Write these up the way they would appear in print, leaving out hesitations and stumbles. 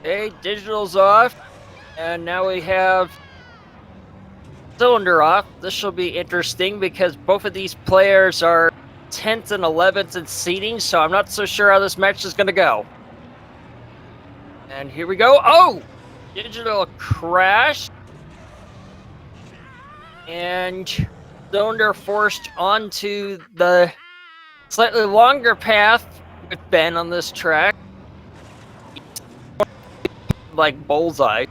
Okay, digital's off, and now we have cylinder off. This shall be interesting because both of these players are 10th and 11th in seeding, so I'm not so sure how this match is going to go. And here we go. Oh! Digital crash. And cylinder forced onto the slightly longer path with Ben on this track. Like bullseye.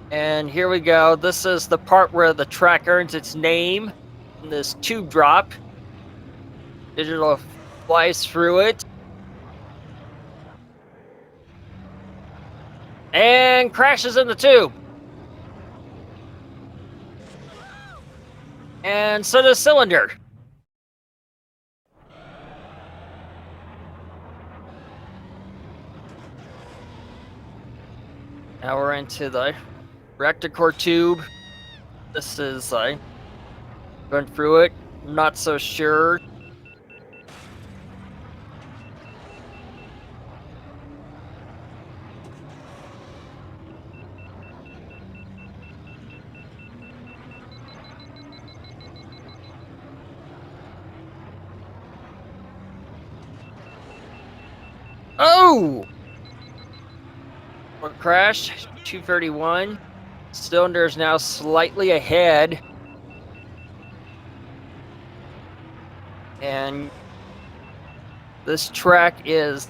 And here we go. This is the part where the track earns its name. This tube drop. Digital flies through it. And crashes in the tube. And so does cylinder. Now we're into the recticore tube. This is going through it. Not so sure. Oh! One crash, 231. Cylinder is now slightly ahead. And this track is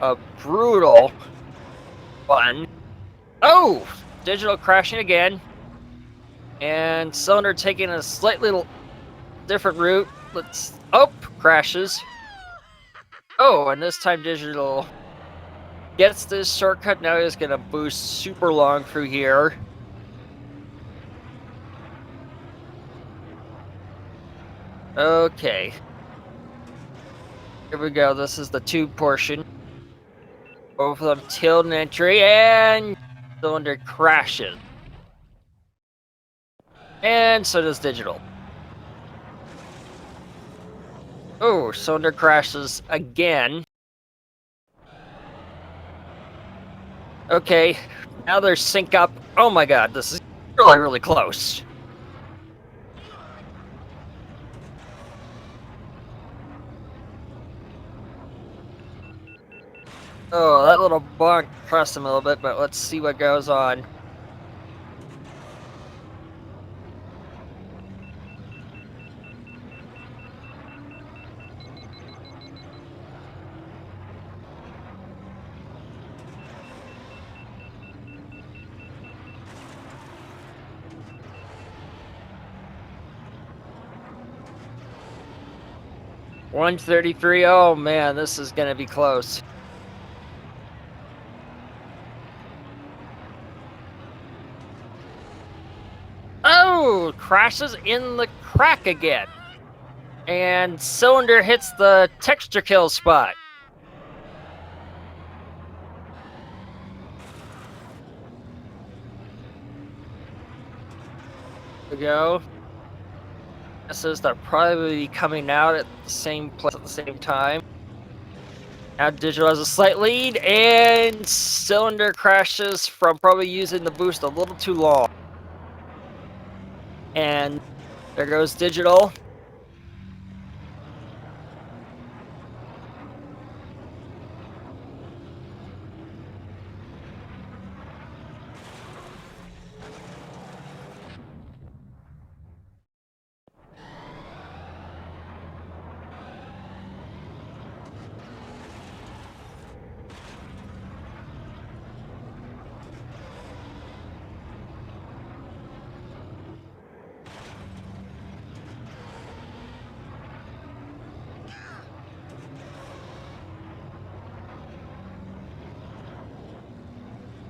a brutal one. Oh! Digital crashing again. And cylinder taking a slightly different route. Crashes. Oh, and this time digital gets this shortcut. Now he's gonna boost super long through here. Okay. Here we go. This is the tube portion. Both of them tilt an entry, and cylinder crashes. And so does digital. Oh, cylinder crashes again. Okay, now they're sync up. Oh my god, this is really, really close. Oh, that little bonk pressed him a little bit, but let's see what goes on. $133. Oh man, this is gonna be close. Oh, crashes in the crack again. And cylinder hits the texture kill spot. There we go. This is they're probably coming out at the same place at the same time. Now digital has a slight lead, and cylinder crashes from probably using the boost a little too long. And there goes digital.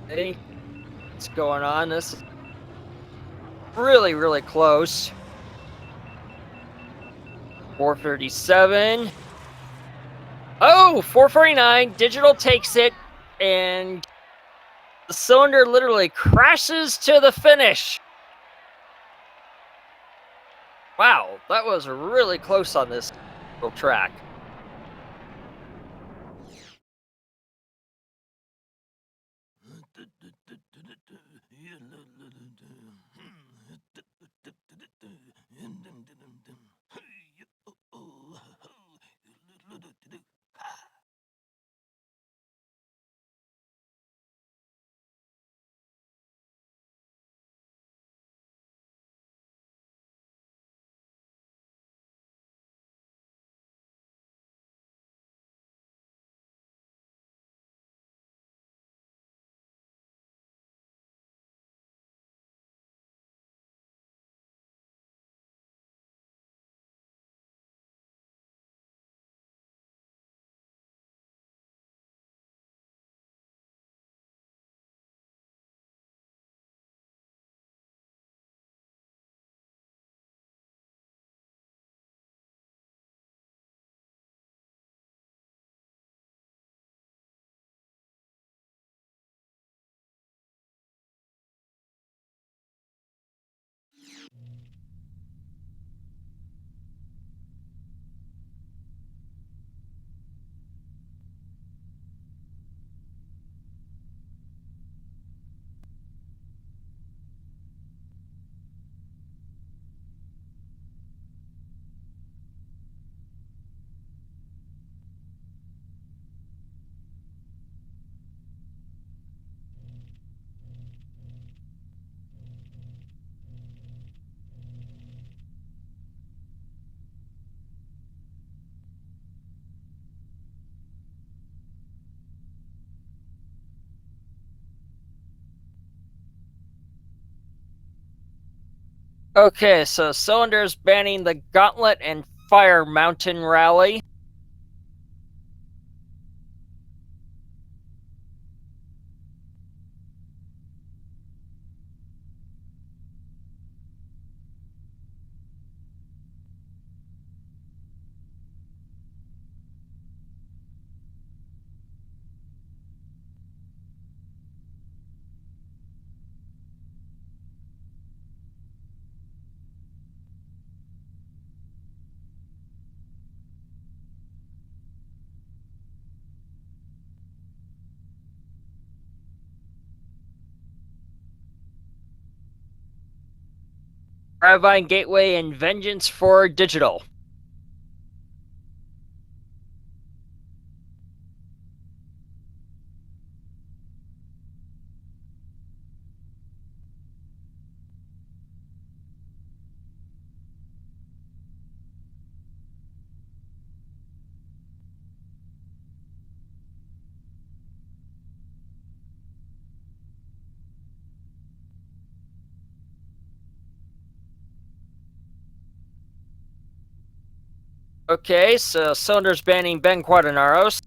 Hey, what's going on? This is really, really close. 437. Oh, 449. Digital takes it, and the cylinder literally crashes to the finish. Wow, that was really close on this little track. Okay, so Cylinder's banning the Gauntlet and Fire Mountain Rally. Gravine Gateway and Vengeance for Digital. Okay, so Cylinder's banning Ben Quaternaros.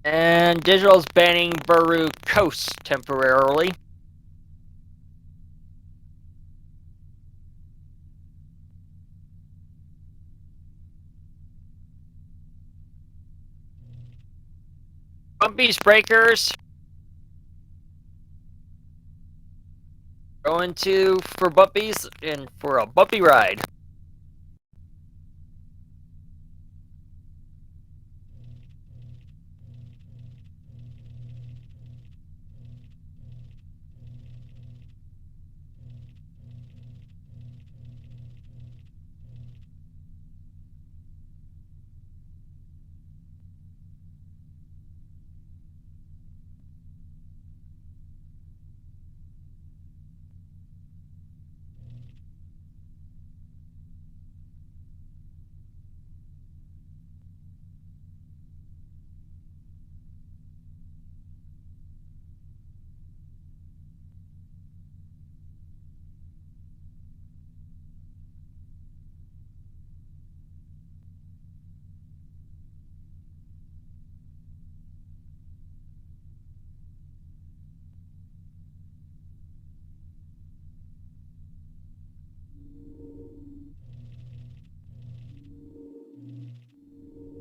And Digital's banning Baru Coast temporarily. Bumpy's Breakers. Going to for Bumpy's and for a bumpy ride.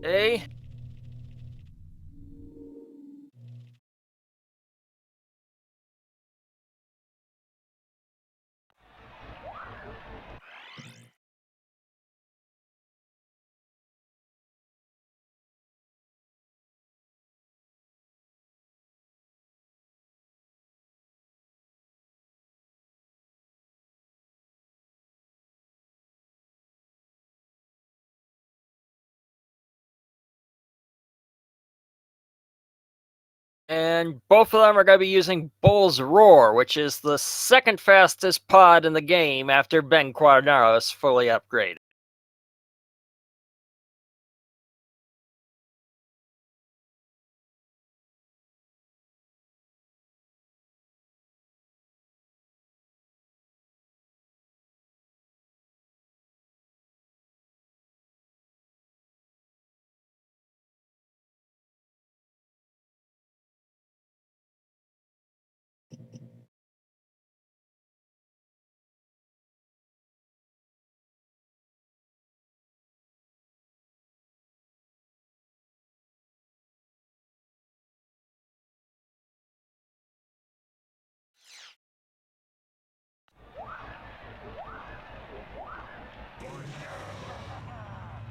Okay. And both of them are going to be using Bull's Roar, which is the second fastest pod in the game after Ben Quaternaros fully upgraded.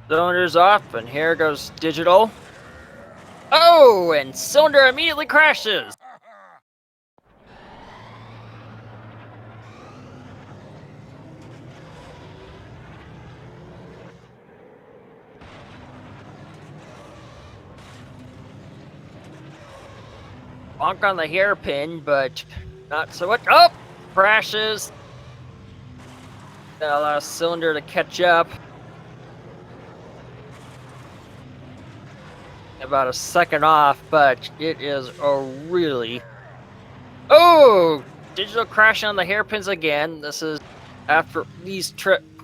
Cylinder's off, and here goes Digital. Oh, and Cylinder immediately crashes. bonk on the hairpin, but not so much. Oh! Crashes. That allows Cylinder to catch up. About a second off, but it is a really... Oh! Digital crashing on the hairpins again. This is after these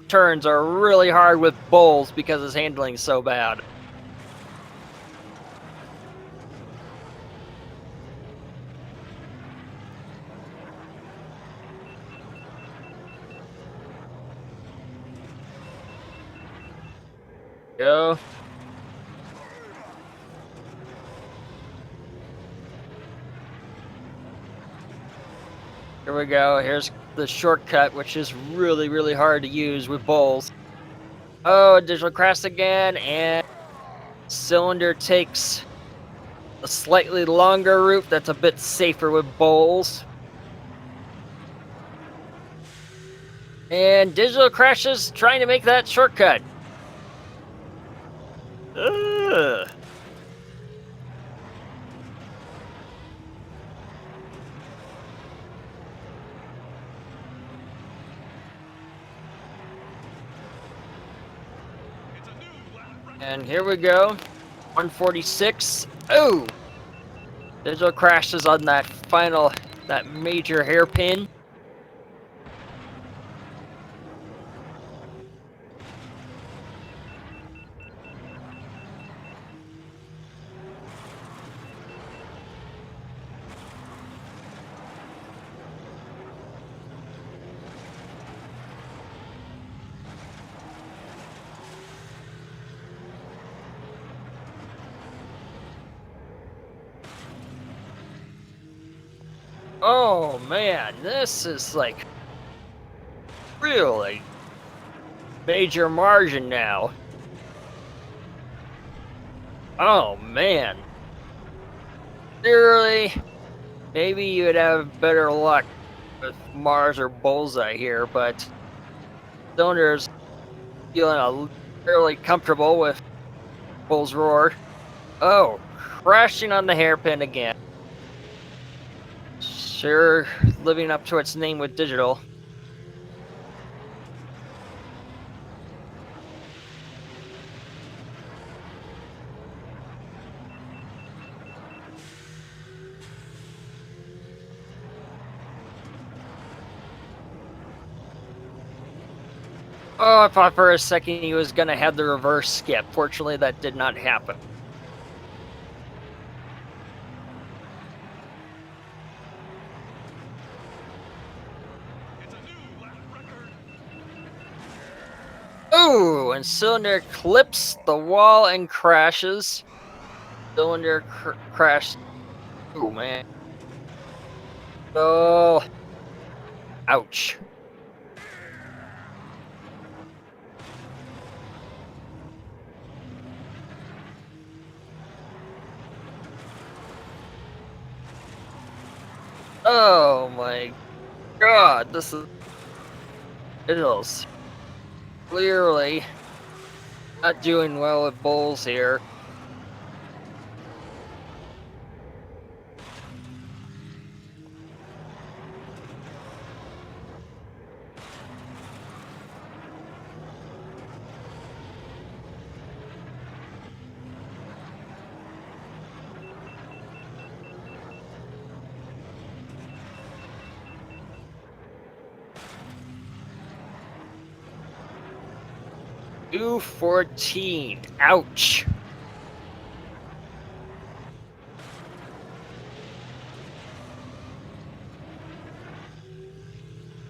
turns are really hard with Bowles because his handling is so bad. Go. Here we go. Here's the shortcut, which is really, really hard to use with Bowles. Oh, digital crash again, and Cylinder takes a slightly longer route that's a bit safer with Bowles. And digital crashes trying to make that shortcut. Ugh. And here we go. 146. Oh! Digital crashes on that final, that major hairpin. Oh man, this is like really major margin now. Oh man. Seriously, maybe you would have better luck with Mars or Bullseye here, but Cylinder's feeling fairly comfortable with Bull's Roar. Oh, crashing on the hairpin again. Sure, living up to its name with Digital. Oh, I thought for a second he was gonna have the reverse skip. Fortunately, that did not happen. Ooh, and Cylinder clips the wall and crashes. Cylinder crashed. Ooh, man. Oh. Ouch. Oh my god, this is... It is clearly not doing well with Bulls here. Ooh, 14. Ouch.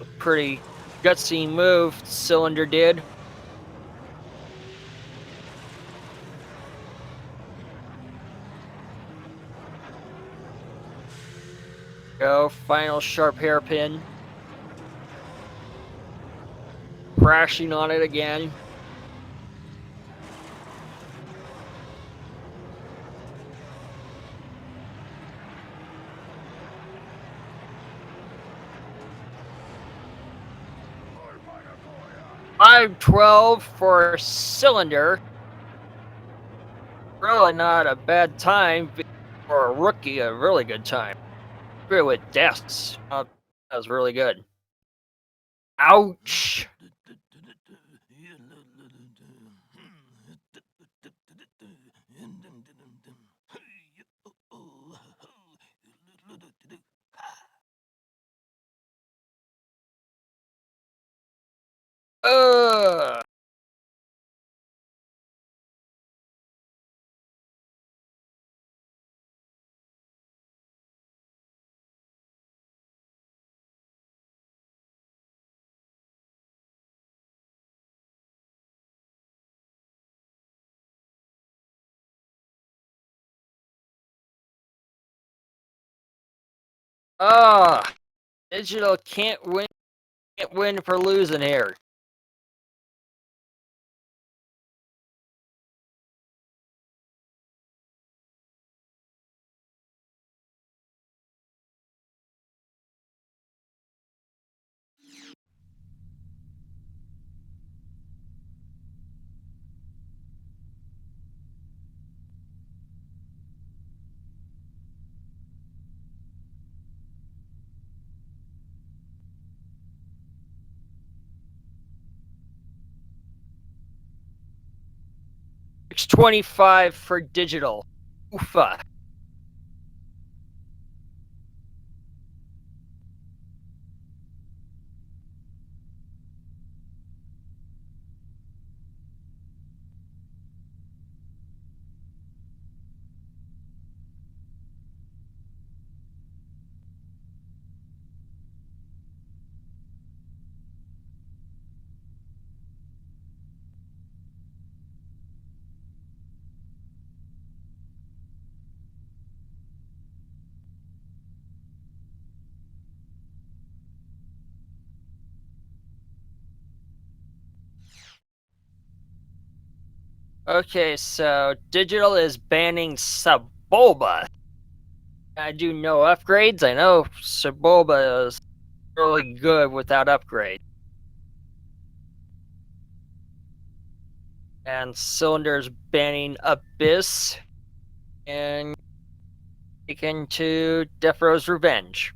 A pretty gutsy move Cylinder did. Go, final sharp hairpin. Crashing on it again. .512 for Cylinder. Really not a bad time for a rookie a really good time. Agree with Des. That was really good. Ouch! Ugh! Ah! Digital can't win for losing here. It's 25 for digital. Oofa. Okay, so digital is banning Sebulba. I do no upgrades. I know Sebulba is really good without upgrades. And Cylinder's banning Abyss and taken to Death Row's Revenge.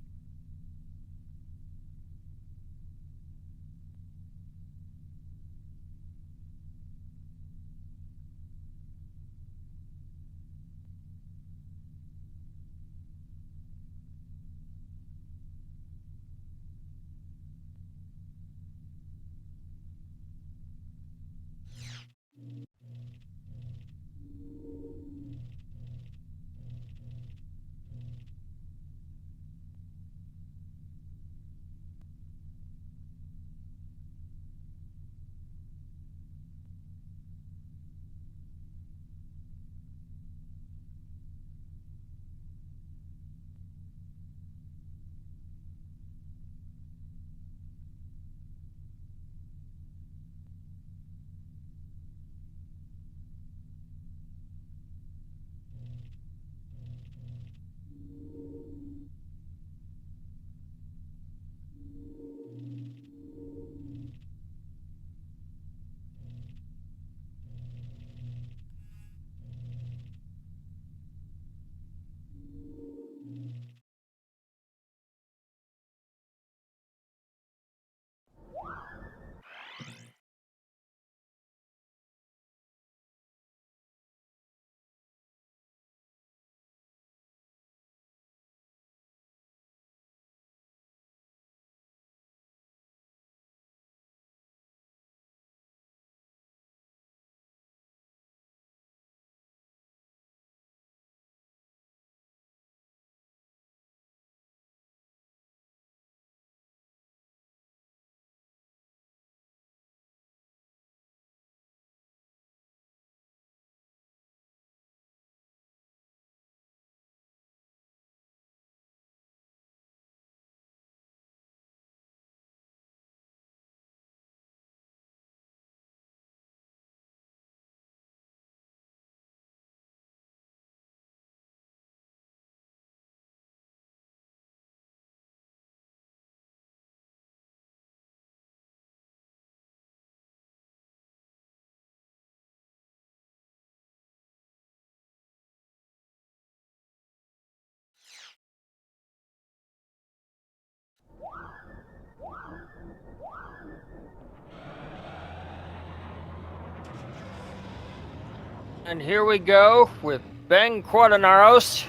And here we go with Ben Quadinaros.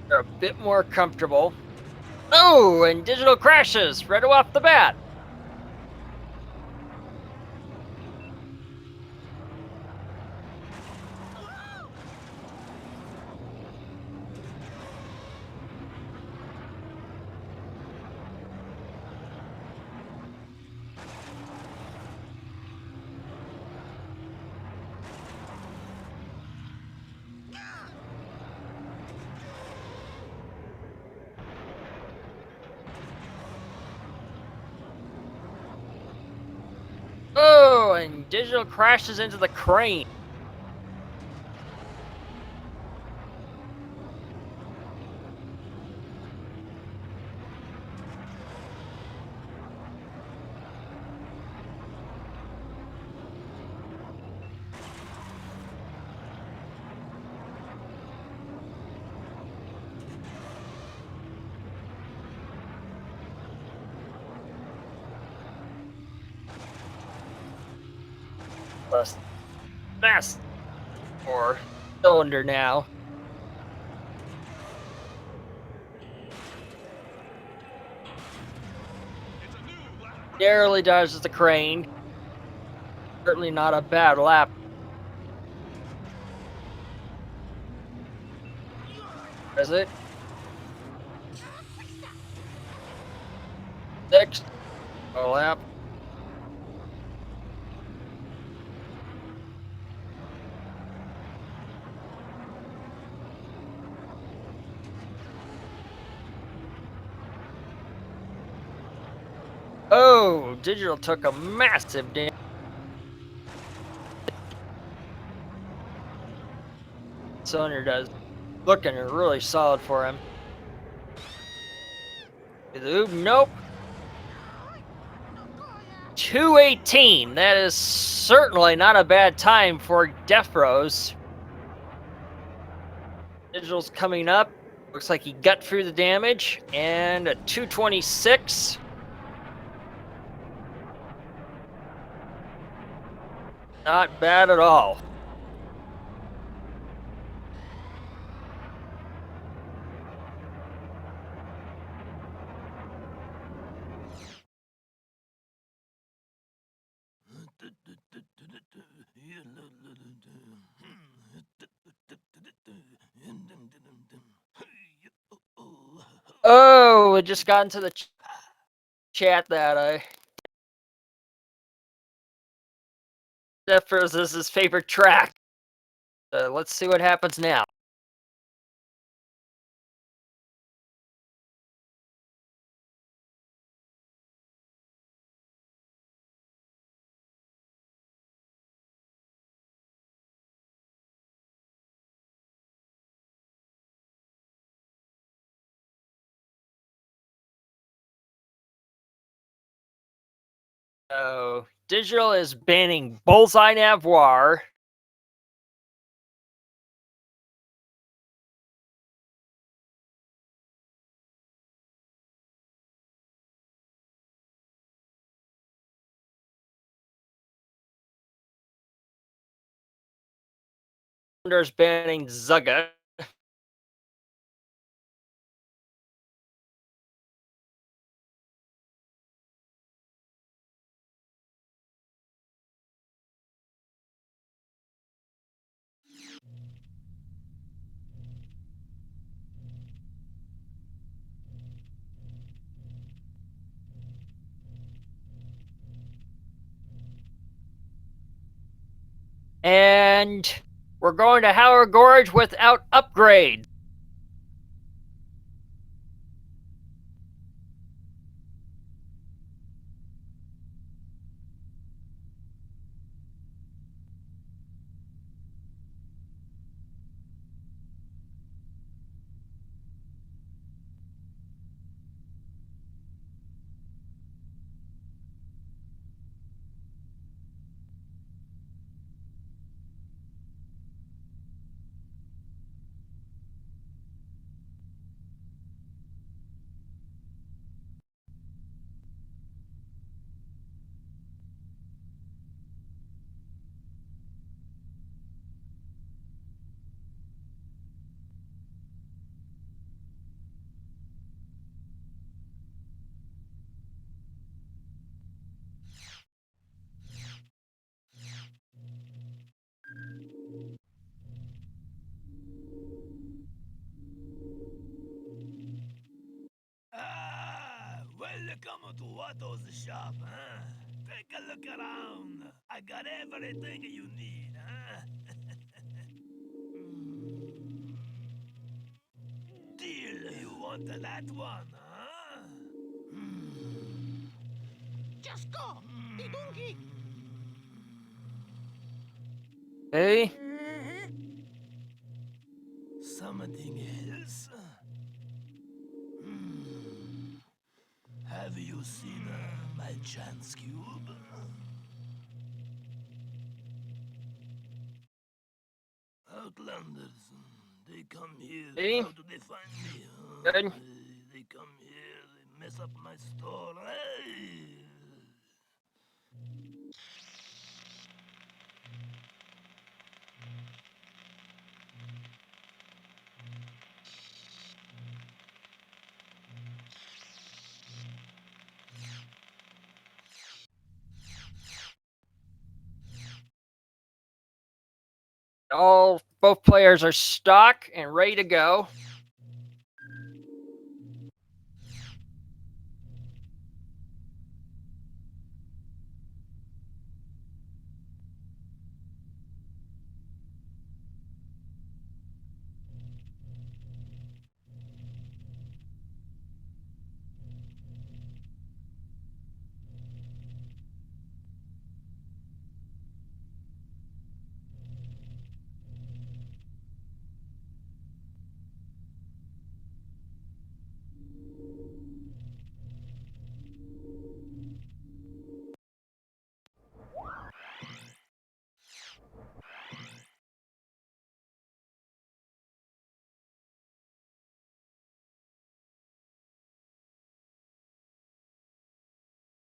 They're a bit more comfortable. Oh, and Digital crashes right off the bat. Oh, and Digital crashes into the crane. Plus, mess or cylinder now. Narrowly dodges the crane. Certainly not a bad lap. Is it? Next lap. Oh, Digital took a massive damage. Cylinder does. Looking really solid for him. Nope. 218. That is certainly not a bad time for Death Rose. Digital's coming up. Looks like he got through the damage. And a 226. Not bad at all. Oh, it just got into the chat that Death Rose is his favorite track. Let's see what happens now. So, Digital is banning Bullseye Navoir. There's banning Zugga. And we're going to Howard Gorge without upgrade. Come to Watto's shop, huh? Take a look around. I got everything you need, huh? Deal, you want that one, huh? Just go, Bidungi. Hey, Something else? Have you seen my chance cube? Outlanders, they come here. hey, How do they find me? good. They come here, they mess up my store. Hey! Both players are stock and ready to go.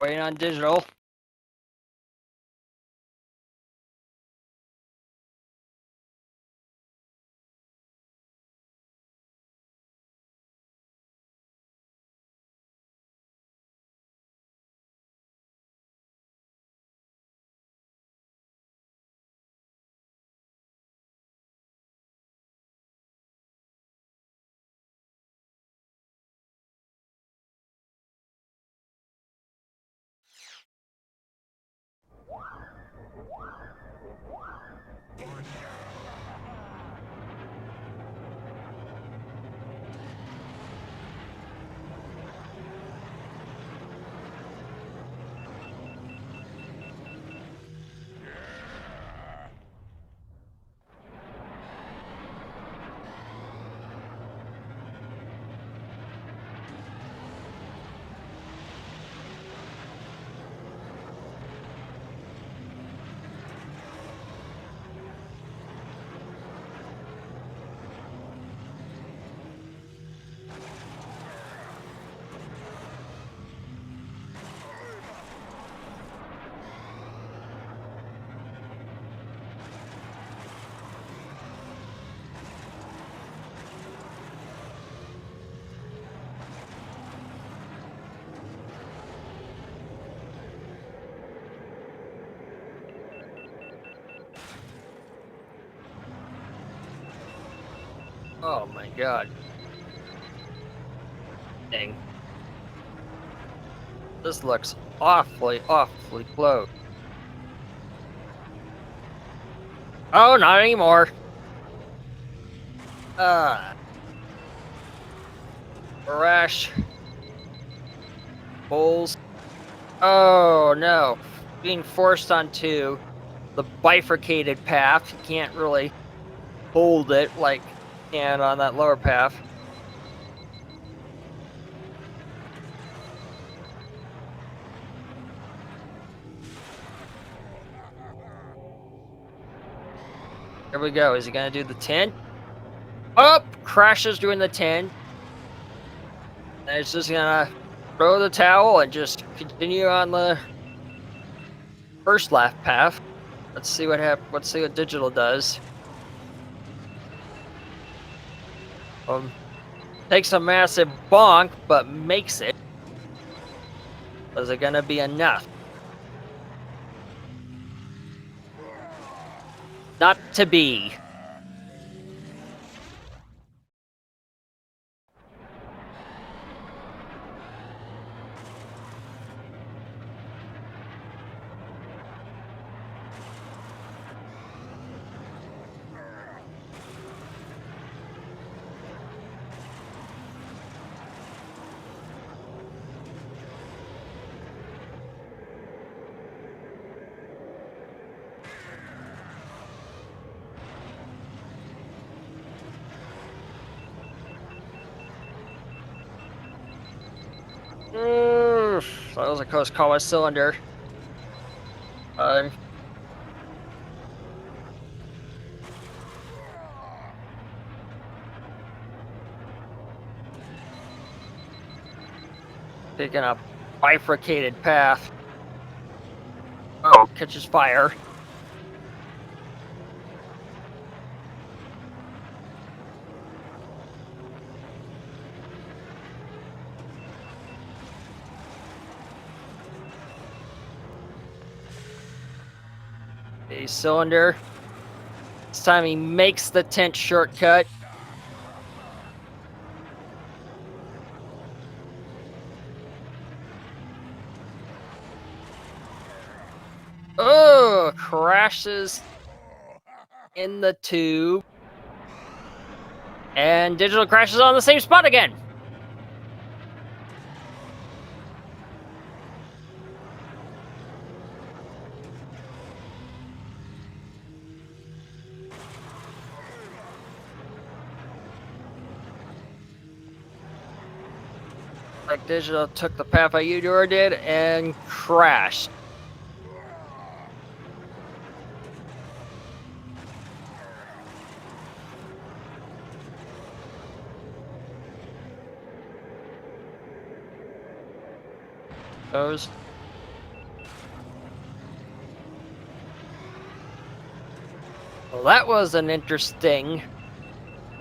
Waiting on digital. Oh my god. Dang. This looks awfully close. Oh, not anymore. Rash. Bulls. Oh no. Being forced onto the bifurcated path. You can't really hold it like you can on that lower path. Here we go. Is he gonna do the 10? Oh! Crashes doing the 10. And it's just gonna throw the towel and just continue on the first lap path. Let's see what Let's see what digital does. Takes a massive bonk, but makes it. Is it gonna be enough? Not to be. So that was a close call with cylinder. Taking a bifurcated path. Oh, catches fire. A cylinder. This time he makes the tent shortcut. Oh, crashes in the tube. And Digital crashes on the same spot again. Like Digital took the path that Eudora did and crashed. Those. Well, that was an interesting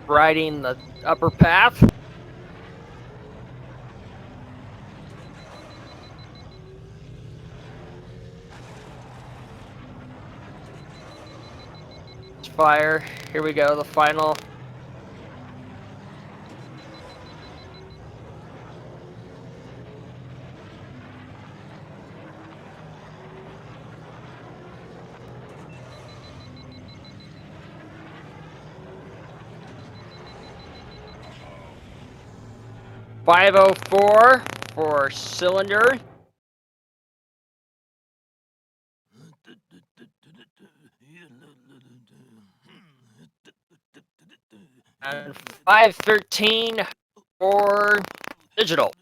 riding the upper path. Fire. Here we go, the final. .504 for cylinder. And 513 for Digital.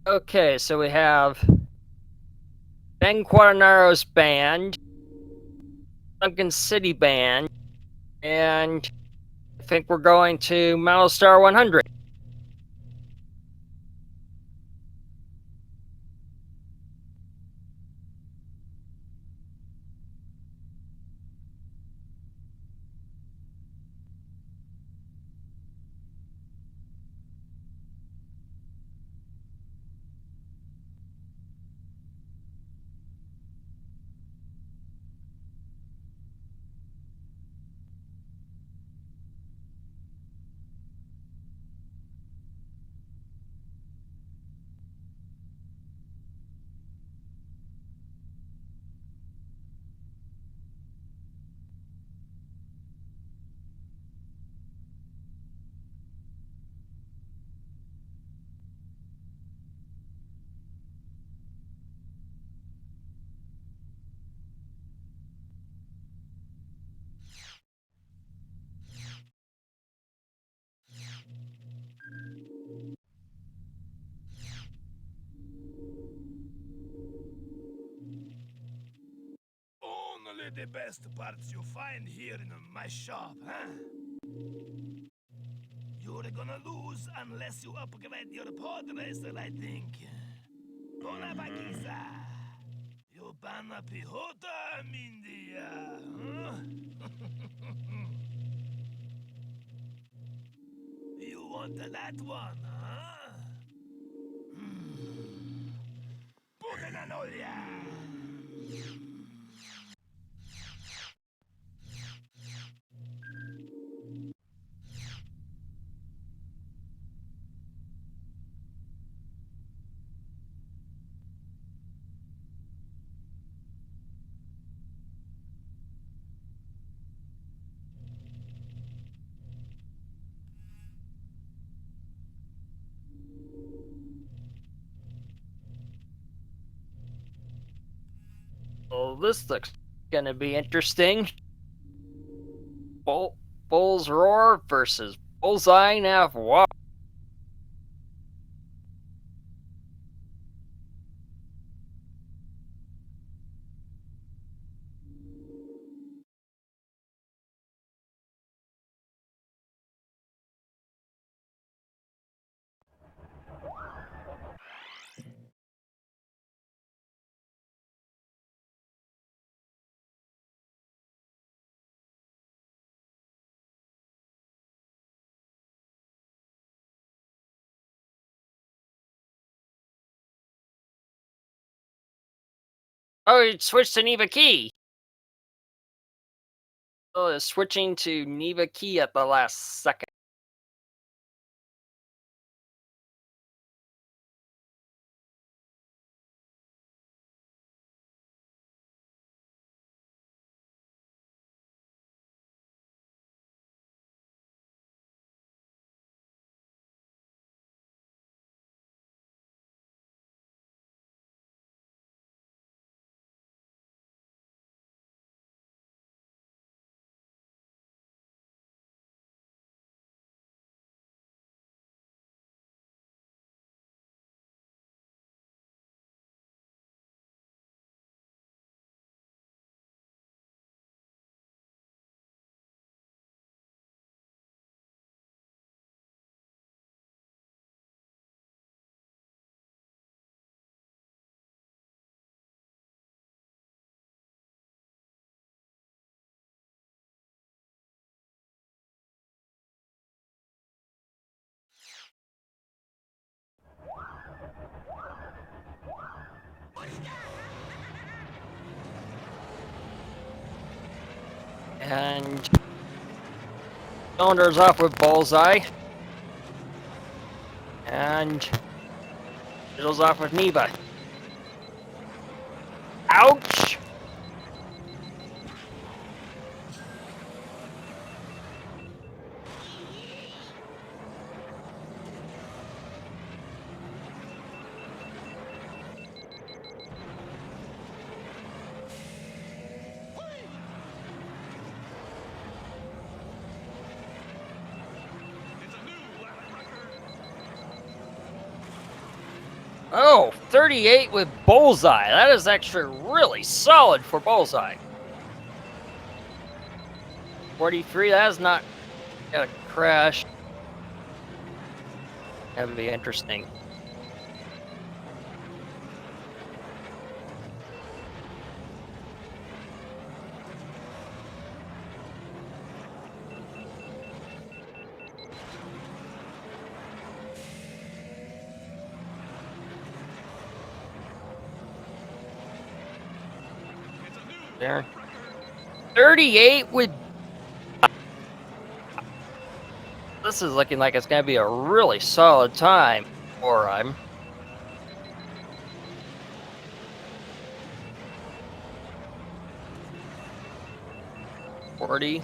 Okay, so we have Ben Quaternaro's band, Duncan City band, and I think we're going to Star 100. Only the best parts you find here in my shop, huh? You're gonna lose unless you upgrade your Podracer, I think. Bona vaquisa. You banna pihota, Mindia, huh? You want that one, huh? Putananolia! Well, this looks gonna be interesting. Bull's Roar versus Bullseye Nav. Oh, it switched to Neva Key. Oh, it's switching to Neva Key at the last second. And Cylinder's off with Bullseye. And Digital's off with Neva. Ouch! Oh, 38 with Bullseye. That is actually really solid for Bullseye. 43, that is not gonna crash. That would be interesting. There. 38 with... This is looking like it's going to be a really solid time for him. $40.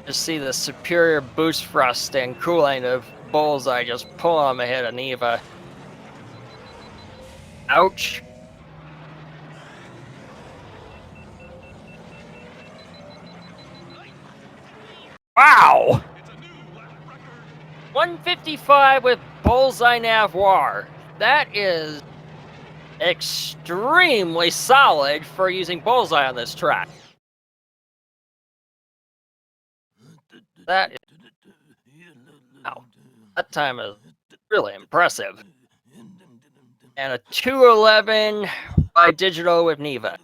Just see the superior boost thrust and cooling of Bullseye just pulling him ahead of Neva. Ouch. Wow! 155 with Bullseye Navoir. That is extremely solid for using Bullseye on this track. That is, wow, that time is really impressive. And a 2:11 by Digital with Neva.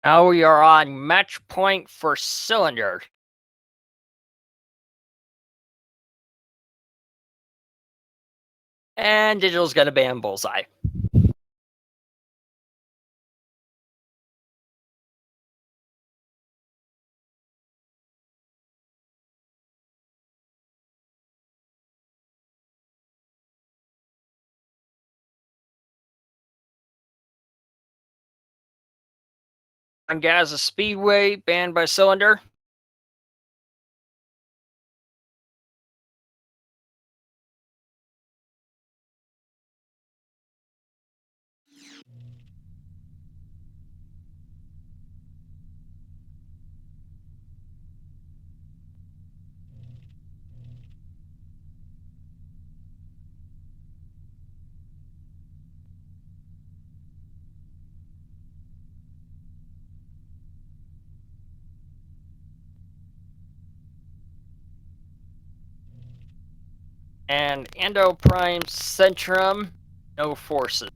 Now we are on match point for Cylinder. And Digital's gonna ban Bullseye. On Gaza Speedway, banned by Cylinder. And Endo Prime Centrum, no forces.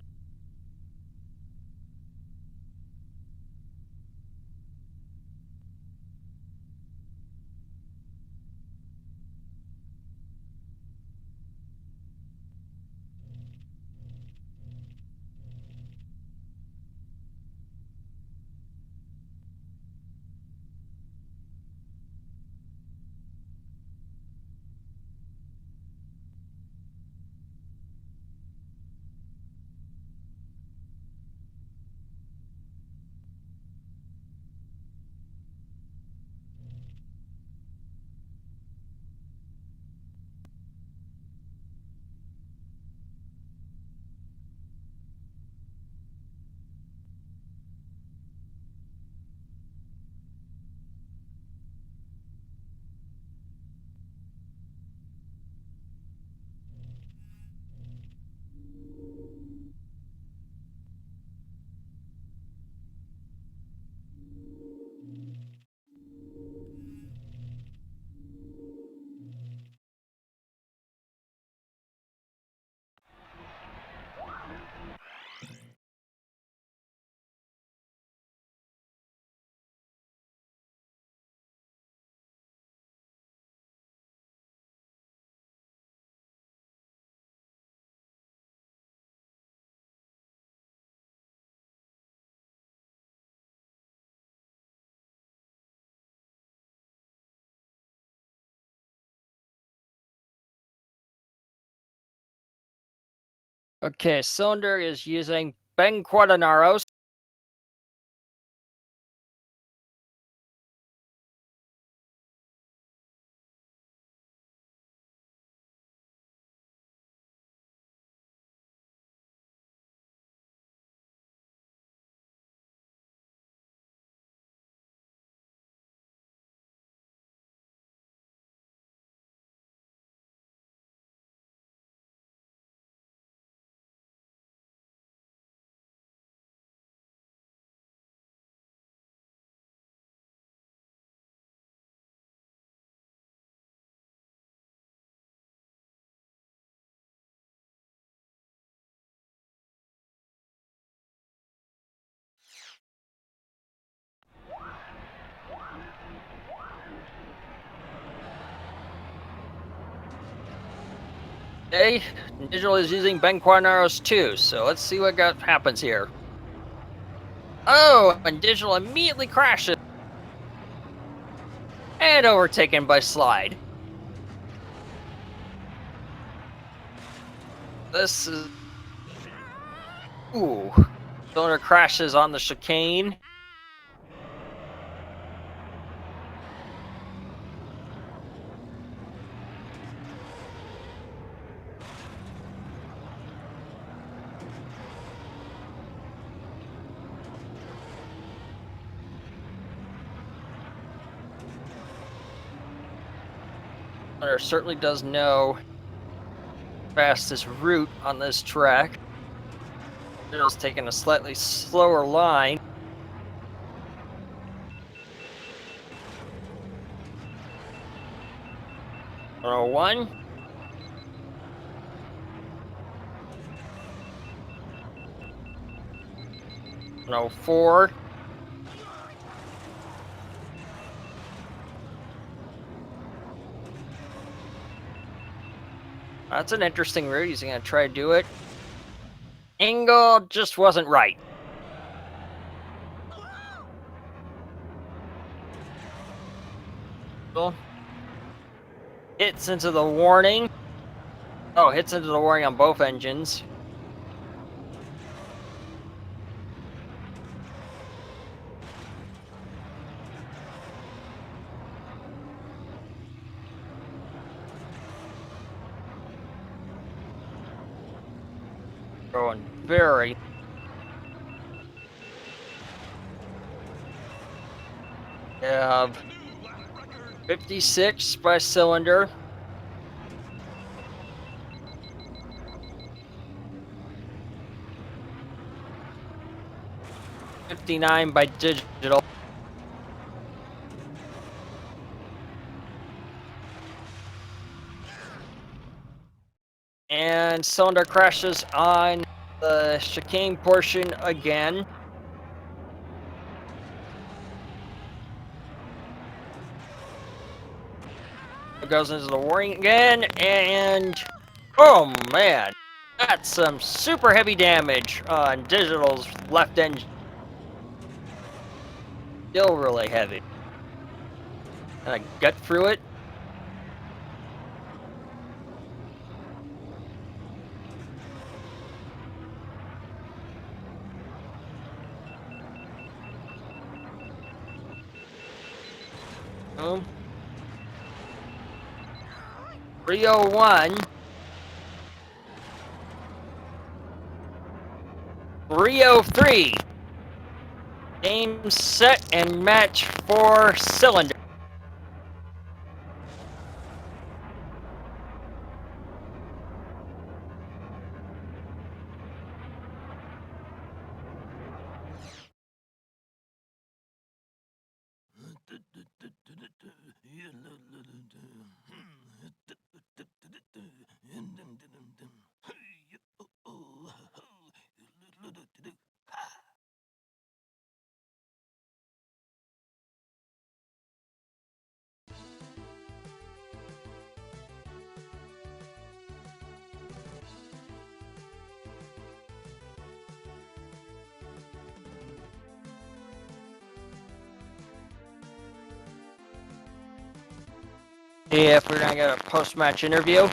Okay, Cylinder is using Ben Quadanaros. Okay, Digital is using Ben Quadanaros too, so let's see what happens here. Oh, and Digital immediately crashes. And overtaken by Slide. This is... Ooh. Cylinder crashes on the chicane. Cylinder certainly does know the fastest route on this track. Digital's taking a slightly slower line. One. 104. That's an interesting route. He's going to try to do it. Angle just wasn't right. Hits into the warning. Oh, hits into the warning on both engines. Going very. We have 56 by cylinder. $59 by digital. And cylinder crashes on the chicane portion again. It goes into the warning again, and oh man, that's some super heavy damage on digital's left engine. Still really heavy. And I gut through it. Boom. 301. 303. Game, set, and match for cylinder. If we're gonna get a post-match interview.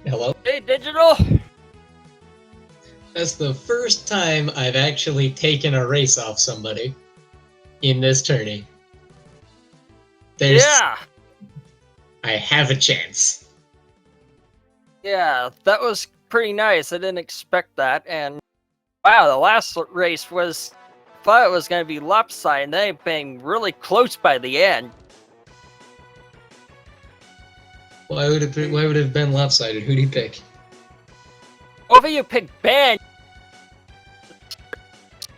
Hello? Hey, Digital! That's the first time I've actually taken a race off somebody in this tourney. Yeah! I have a chance. Yeah, that was pretty nice. I didn't expect that, and wow, the last race was... thought it was going to be lopsided, and then it being really close by the end. Why would it have been lopsided? Who'd he pick? Both of you picked Ben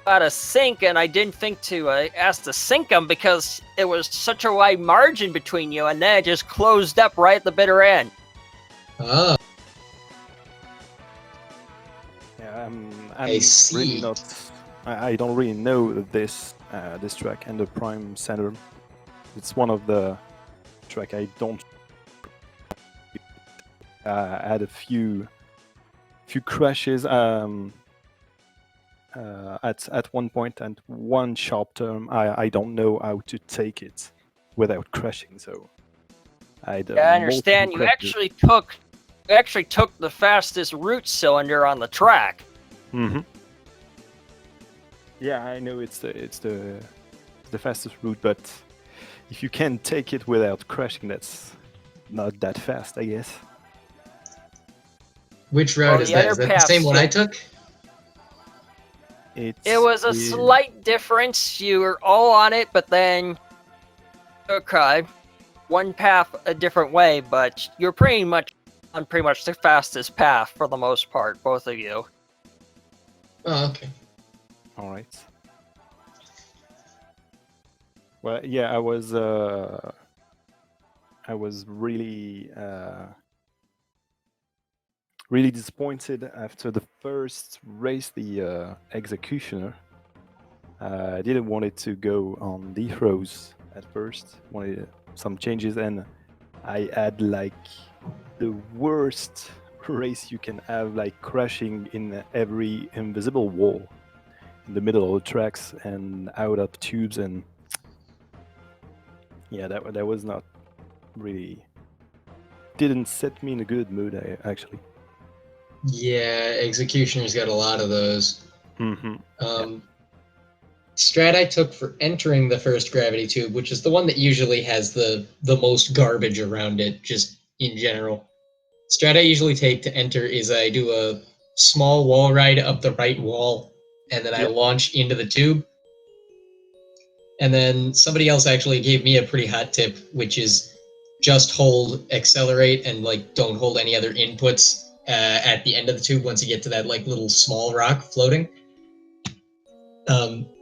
out of sync, and I didn't think to ask to sync them because it was such a wide margin between you, and then it just closed up right at the bitter end. Ah. Yeah, I'm I see. really not. I don't really know this this track and the Prime Center. It's one of the track I don't. I had a few crashes at one point, and one sharp turn I don't know how to take it without crashing. So I understand. You actually took the fastest root cylinder on the track. Mm-hmm. Yeah, I know it's the fastest route, but if you can take it without crashing, that's not that fast, I guess. Which route is that? Is that the same one I took? It was a slight difference. You were all on it, but then took one path a different way. But you're pretty much on the fastest path for the most part, both of you. Oh, okay. All right. Well, yeah, I was really really disappointed after the first race, the Executioner. I didn't want it to go on the throws at first. Wanted some changes, and I had like the worst race you can have, like crashing in every invisible wall in the middle of the tracks and out of tubes, and yeah, that was not really, didn't set me in a good mood, actually. Yeah, Executioner's got a lot of those. Mm-hmm. Strat I took for entering the first gravity tube, which is the one that usually has the most garbage around it, just in general. Strat I usually take to enter is I do a small wall ride up the right wall, and then I launch into the tube. And then somebody else actually gave me a pretty hot tip, which is just hold accelerate and like don't hold any other inputs at the end of the tube once you get to that like little small rock floating.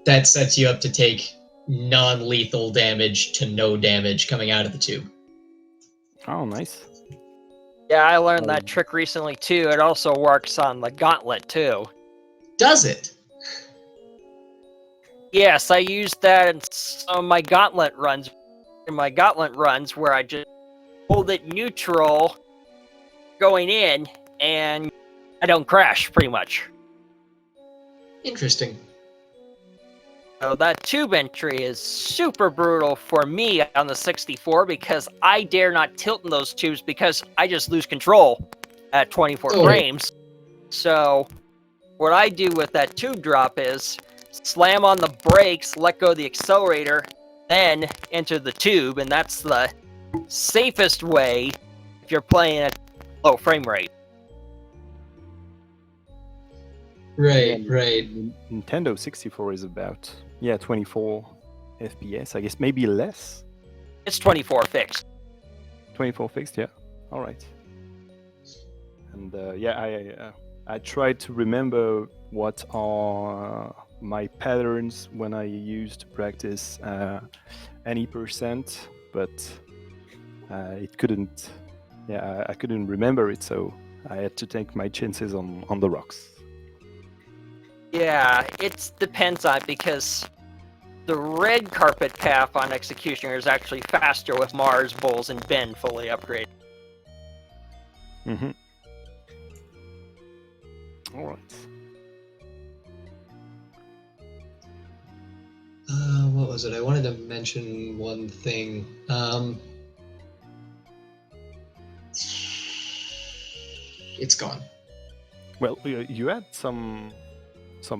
That sets you up to take non-lethal damage to no damage coming out of the tube. Oh, nice. Yeah, I learned that trick recently too. It also works on the gauntlet too. Does it? Yes, I used that in some of my gauntlet runs. Where I just hold it neutral going in, and I don't crash, pretty much. Interesting. So that tube entry is super brutal for me on the 64 because I dare not tilt in those tubes because I just lose control at 24 frames. So what I do with that tube drop is slam on the brakes, let go of the accelerator, then enter the tube, and that's the safest way if you're playing at low frame rate. Right. Nintendo 64 is about 24 FPS, I guess, maybe less. It's 24 fixed. 24 fixed, yeah. All right. And I tried to remember what are my patterns when I used to practice any percent, but it couldn't. Yeah, I couldn't remember it, so I had to take my chances on the rocks. Yeah, it depends on it because the red carpet path on Executioner is actually faster with Mars, Bulls, and Ben fully upgraded. Mm-hmm. All right. What was it? I wanted to mention one thing. It's gone. Well, you had some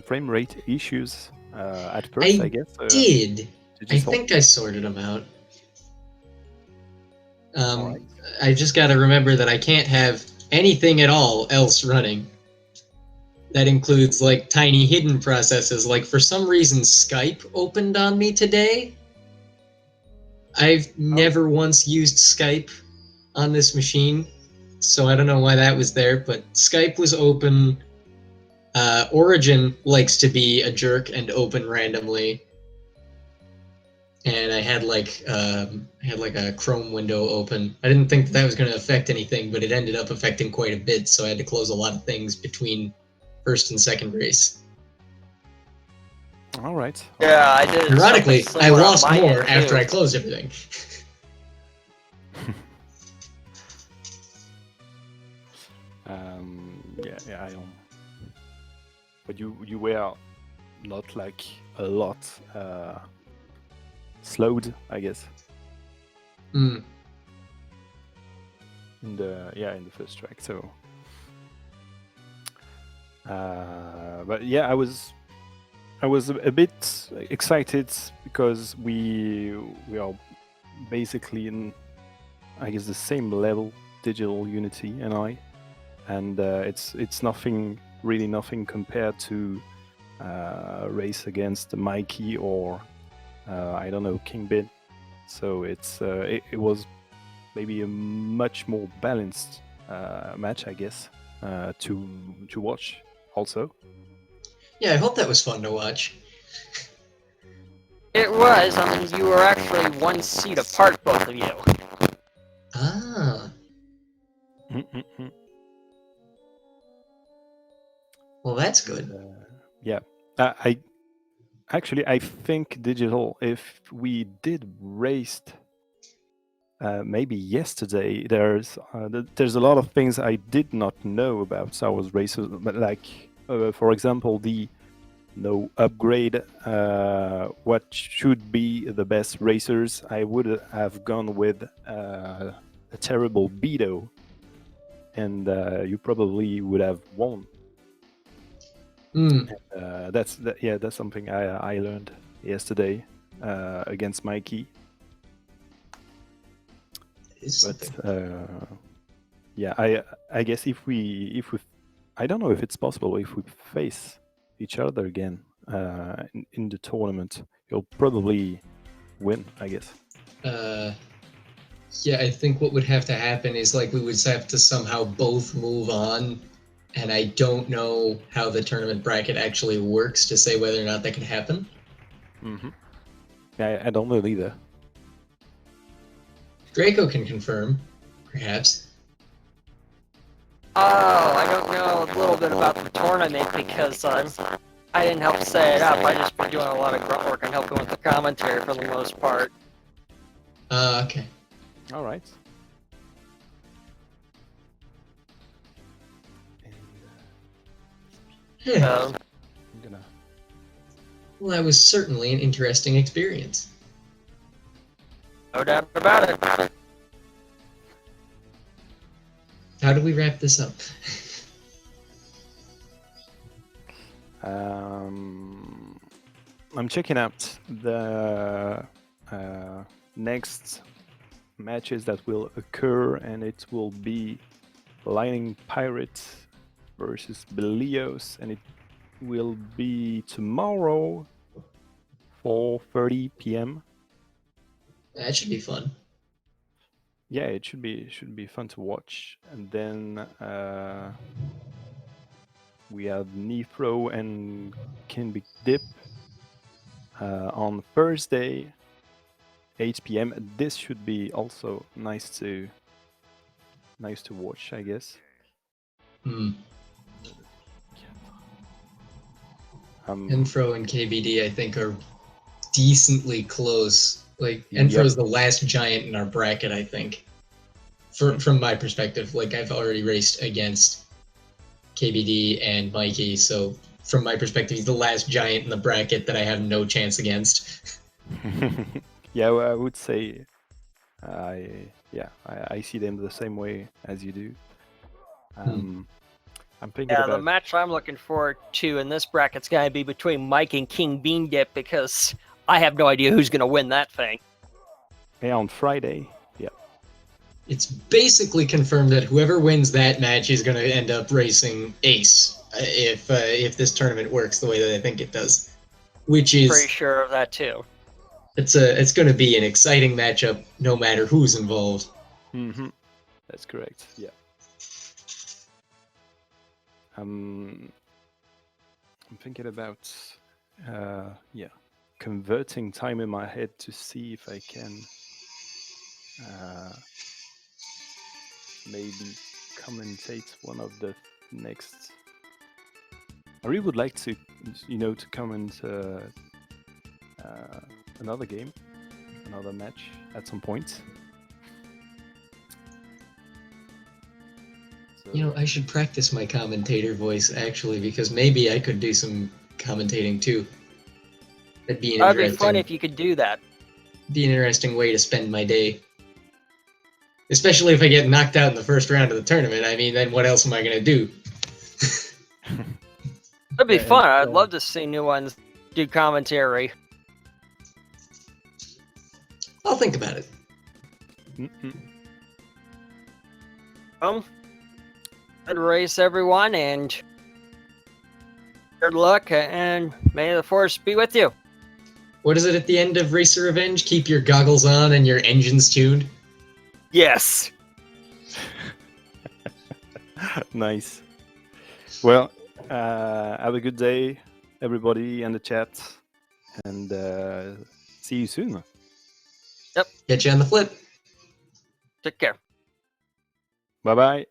frame rate issues at first, I guess. Did I think I sorted them out. Right. I just got to remember that I can't have anything at all else running. That includes like tiny hidden processes. Like for some reason, Skype opened on me today. I've never once used Skype on this machine, so I don't know why that was there, but Skype was open. Origin likes to be a jerk and open randomly. And I had like a Chrome window open. I didn't think that was going to affect anything, but it ended up affecting quite a bit, so I had to close a lot of things between first and second race. All right. Yeah, I did. Ironically, something I similar on lost my more end, after too. I closed everything. Yeah, I don't. But you were not like a lot slowed, I guess, Hmm. in the first track. So, but yeah, I was a bit excited because we are basically in, I guess, the same level, DigitalUnity and I, and it's really nothing compared to race against Mikey or I don't know, King Bin. So it was maybe a much more balanced match, I guess, to watch also. Yeah, I hope that was fun to watch. It was. I mean, you were actually one seat apart, both of you. Ah, well, that's good. Yeah, I think Digital, if we did raced maybe yesterday, there's a lot of things I did not know about Star Wars races, but like for example the no upgrade, what should be the best racers. I would have gone with a terrible Beto, and you probably would have won. Hmm. That's something I learned yesterday against Mikey. Is But something. yeah, I guess if we I don't know if it's possible if we face each other again in the tournament, you'll probably win, I guess. Yeah, I think what would have to happen is like we would have to somehow both move on, and I don't know how the tournament bracket actually works to say whether or not that could happen. Mm-hmm. I don't know either. Draco can confirm, perhaps. Oh, I don't know a little bit about the tournament because I didn't help set it up. I just been doing a lot of grunt work and helping with the commentary for the most part. Okay. All right. So, I'm gonna. Well, that was certainly an interesting experience. no doubt about it. How do we wrap this up? I'm checking out the next matches that will occur, and it will be Lightning Pirate versus Belios, and it will be tomorrow, 4:30 p.m. That should be fun. Yeah, it should be fun to watch. And then we have Nifro and Kinbig Dip on Thursday, 8 p.m. This should be also nice to watch, I guess. Hmm. Enfro and KBD, I think, are decently close. Like, Enfro is the last giant in our bracket, I think. From my perspective, like, I've already raced against KBD and Mikey, so from my perspective, he's the last giant in the bracket that I have no chance against. Yeah, well, I would say I see them the same way as you do. I'm thinking Yeah, about the match I'm looking forward to in this bracket's gonna be between Mike and King Bean Dip because I have no idea who's gonna win that thing. yeah, on Friday. Yeah. It's basically confirmed that whoever wins that match is going to end up racing Ace if this tournament works the way that I think it does, which is Pretty sure of that too. it's going to be an exciting matchup no matter who's involved. Mm-hmm. That's correct. Yeah. I'm thinking about converting time in my head to see if I can maybe commentate one of the next. I really would like to comment another game, another match at some point. So, You know, I should practice my commentator voice actually, because maybe I could do some commentating too. That'd be an That'd be interesting, fun if you could do that. be an interesting way to spend my day. Especially if I get knocked out in the first round of the tournament. I mean, then what else am I gonna do? That'd be Yeah, fun. and, I'd love to see new ones do commentary. I'll think about it. Good race, everyone, and good luck, and may the force be with you. What is it at the end of Racer Revenge? Keep your goggles on and your engines tuned. Yes. Nice. Well, have a good day, everybody in the chat, and see you soon. Catch you on the flip. Take care. Bye bye.